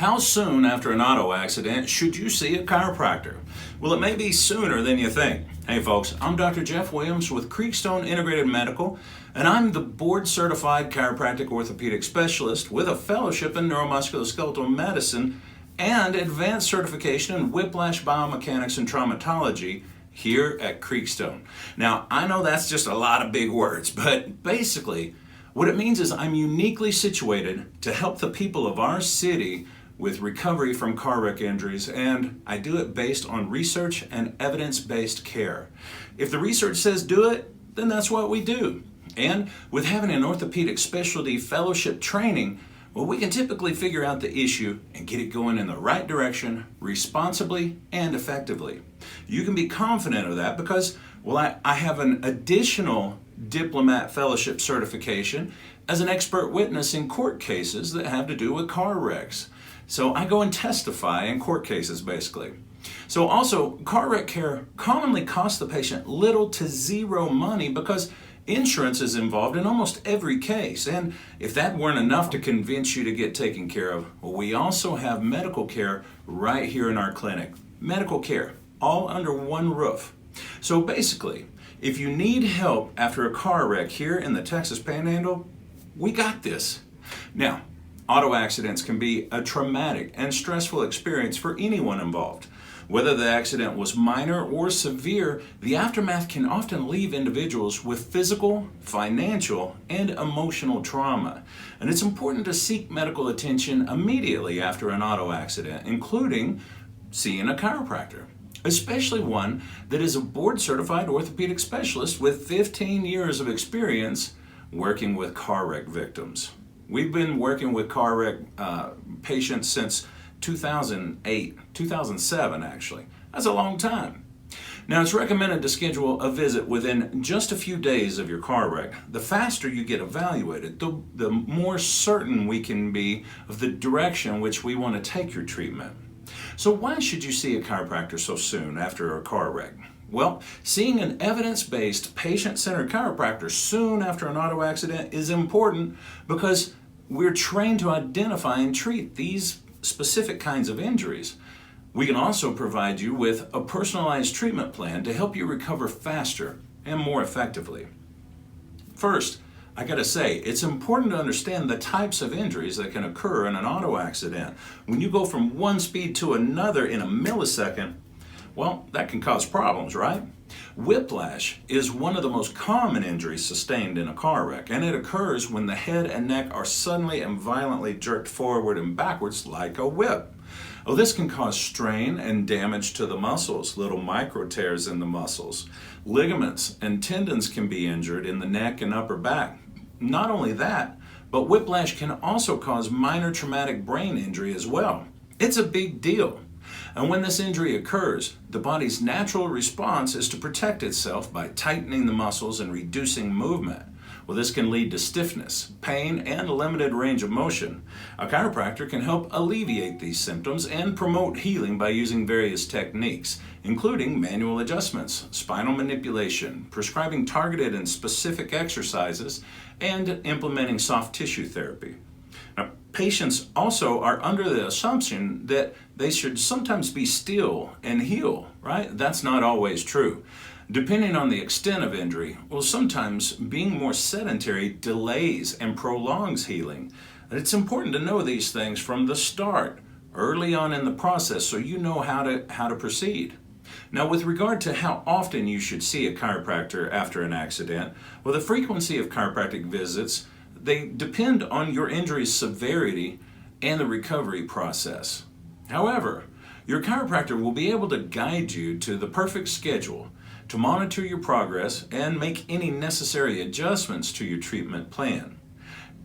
How soon after an auto accident should you see a chiropractor? Well, it may be sooner than you think. Hey folks, I'm Dr. Jeff Williams with Creekstone Integrated Medical, and I'm the board-certified chiropractic orthopedic specialist with a fellowship in neuromusculoskeletal medicine and advanced certification in whiplash biomechanics and traumatology here at Creekstone. Now, I know that's just a lot of big words, but basically what it means is I'm uniquely situated to help the people of our city with recovery from car wreck injuries, and I do it based on research and evidence-based care. If the research says do it, then that's what we do. And with having an orthopedic specialty fellowship training, well, we can typically figure out the issue and get it going in the right direction, responsibly and effectively. You can be confident of that because, well, I have an additional diplomat fellowship certification as an expert witness in court cases that have to do with car wrecks. So I go and testify in court cases, basically. So also, car wreck care commonly costs the patient little to zero money because insurance is involved in almost every case. And if that weren't enough to convince you to get taken care of, well, we also have medical care right here in our clinic. Medical care, all under one roof. So basically, if you need help after a car wreck here in the Texas Panhandle, we got this. Now, auto accidents can be a traumatic and stressful experience for anyone involved. Whether the accident was minor or severe, the aftermath can often leave individuals with physical, financial, and emotional trauma. And it's important to seek medical attention immediately after an auto accident, including seeing a chiropractor, especially one that is a board-certified orthopedic specialist with 15 years of experience working with car wreck victims. We've been working with car wreck patients since 2007 actually. That's a long time. Now it's recommended to schedule a visit within just a few days of your car wreck. The faster you get evaluated, the more certain we can be of the direction which we want to take your treatment. So why should you see a chiropractor so soon after a car wreck? Well, seeing an evidence-based, patient-centered chiropractor soon after an auto accident is important because we're trained to identify and treat these specific kinds of injuries. We can also provide you with a personalized treatment plan to help you recover faster and more effectively. First, I gotta say, it's important to understand the types of injuries that can occur in an auto accident. When you go from one speed to another in a millisecond, well, that can cause problems, right? Whiplash is one of the most common injuries sustained in a car wreck, and it occurs when the head and neck are suddenly and violently jerked forward and backwards like a whip. Oh, this can cause strain and damage to the muscles, little micro tears in the muscles. Ligaments and tendons can be injured in the neck and upper back. Not only that, but whiplash can also cause minor traumatic brain injury as well. It's a big deal. And when this injury occurs, the body's natural response is to protect itself by tightening the muscles and reducing movement. Well, this can lead to stiffness, pain, and limited range of motion. A chiropractor can help alleviate these symptoms and promote healing by using various techniques, including manual adjustments, spinal manipulation, prescribing targeted and specific exercises, and implementing soft tissue therapy. Now, patients also are under the assumption that they should sometimes be still and heal, right? That's not always true. Depending on the extent of injury, well, sometimes being more sedentary delays and prolongs healing. And it's important to know these things from the start, early on in the process, so you know how to proceed. Now, with regard to how often you should see a chiropractor after an accident, well, the frequency of chiropractic visits, they depend on your injury's severity and the recovery process. However, your chiropractor will be able to guide you to the perfect schedule to monitor your progress and make any necessary adjustments to your treatment plan.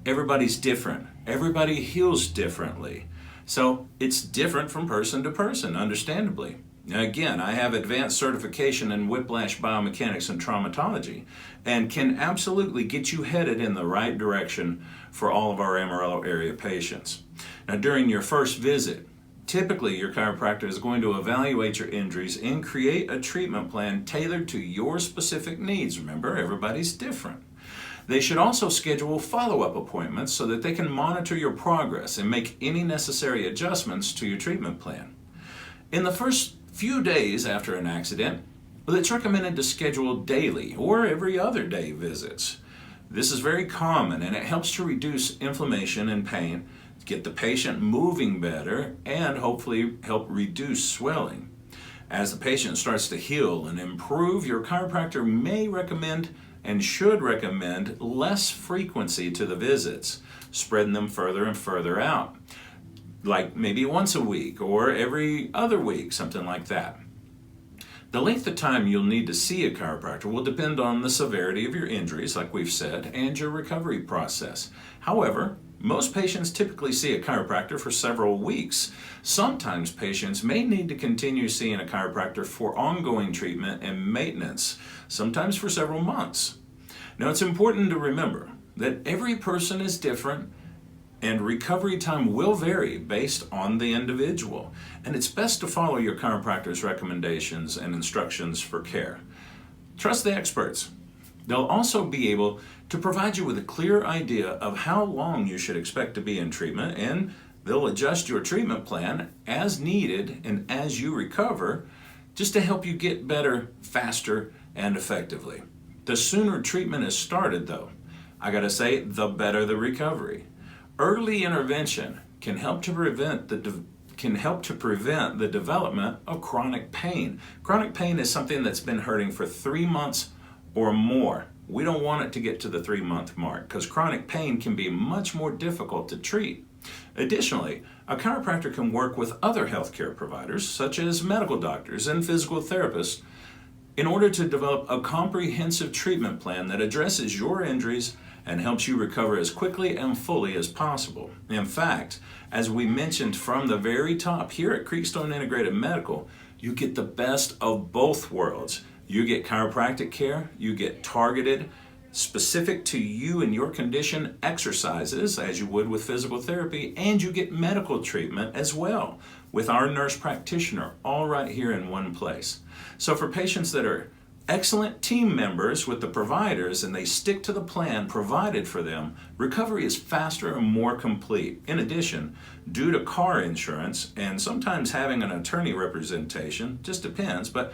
Everybody's different. Everybody heals differently. So it's different from person to person, understandably. Now again, I have advanced certification in whiplash biomechanics and traumatology and can absolutely get you headed in the right direction for all of our Amarillo area patients. Now during your first visit, typically your chiropractor is going to evaluate your injuries and create a treatment plan tailored to your specific needs. Remember, everybody's different. They should also schedule follow-up appointments so that they can monitor your progress and make any necessary adjustments to your treatment plan. In the first few days after an accident, it's recommended to schedule daily or every other day visits. This is very common and it helps to reduce inflammation and pain, get the patient moving better, and hopefully help reduce swelling. As the patient starts to heal and improve, your chiropractor may recommend and should recommend less frequency to the visits, spreading them further and further out, like maybe once a week or every other week, something like that. The length of time you'll need to see a chiropractor will depend on the severity of your injuries, like we've said, and your recovery process. However, most patients typically see a chiropractor for several weeks. Sometimes patients may need to continue seeing a chiropractor for ongoing treatment and maintenance, sometimes for several months. Now, it's important to remember that every person is different and recovery time will vary based on the individual, and it's best to follow your chiropractor's recommendations and instructions for care. Trust the experts. They'll also be able to provide you with a clear idea of how long you should expect to be in treatment, and they'll adjust your treatment plan as needed and as you recover, just to help you get better faster and effectively. The sooner treatment is started, though, I gotta say, the better the recovery. Early intervention can help to prevent the development of chronic pain. Chronic pain is something that's been hurting for 3 months or more. We don't want it to get to the 3-month mark because chronic pain can be much more difficult to treat. Additionally, a chiropractor can work with other healthcare providers, such as medical doctors and physical therapists, in order to develop a comprehensive treatment plan that addresses your injuries and helps you recover as quickly and fully as possible. In fact, as we mentioned from the very top, here at Creekstone Integrated Medical, you get the best of both worlds. You get chiropractic care, you get targeted, specific to you and your condition exercises, as you would with physical therapy, and you get medical treatment as well with our nurse practitioner, all right here in one place. So for patients that are excellent team members with the providers and they stick to the plan provided for them, recovery is faster and more complete. In addition, due to car insurance and sometimes having an attorney representation, just depends, but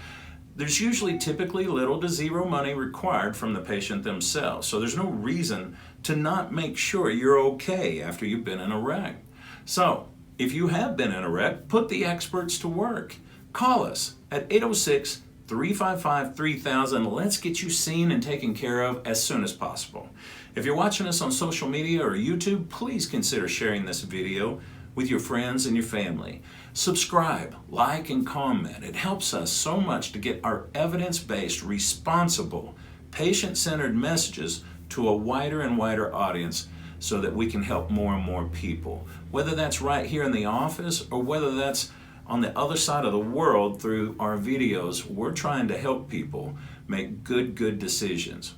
there's usually typically little to zero money required from the patient themselves. So there's no reason to not make sure you're okay after you've been in a wreck. So if you have been in a wreck, put the experts to work. Call us at 806-355-3000. Let's get you seen and taken care of as soon as possible. If you're watching us on social media or YouTube, please consider sharing this video with your friends and your family. Subscribe, like, and comment. It helps us so much to get our evidence-based, responsible, patient-centered messages to a wider and wider audience so that we can help more and more people. Whether that's right here in the office or whether that's on the other side of the world through our videos, we're trying to help people make good decisions.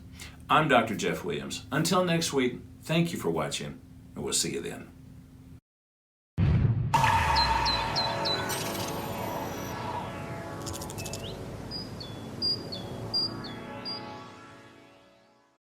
I'm Dr. Jeff Williams. Until next week, thank you for watching, and we'll see you then.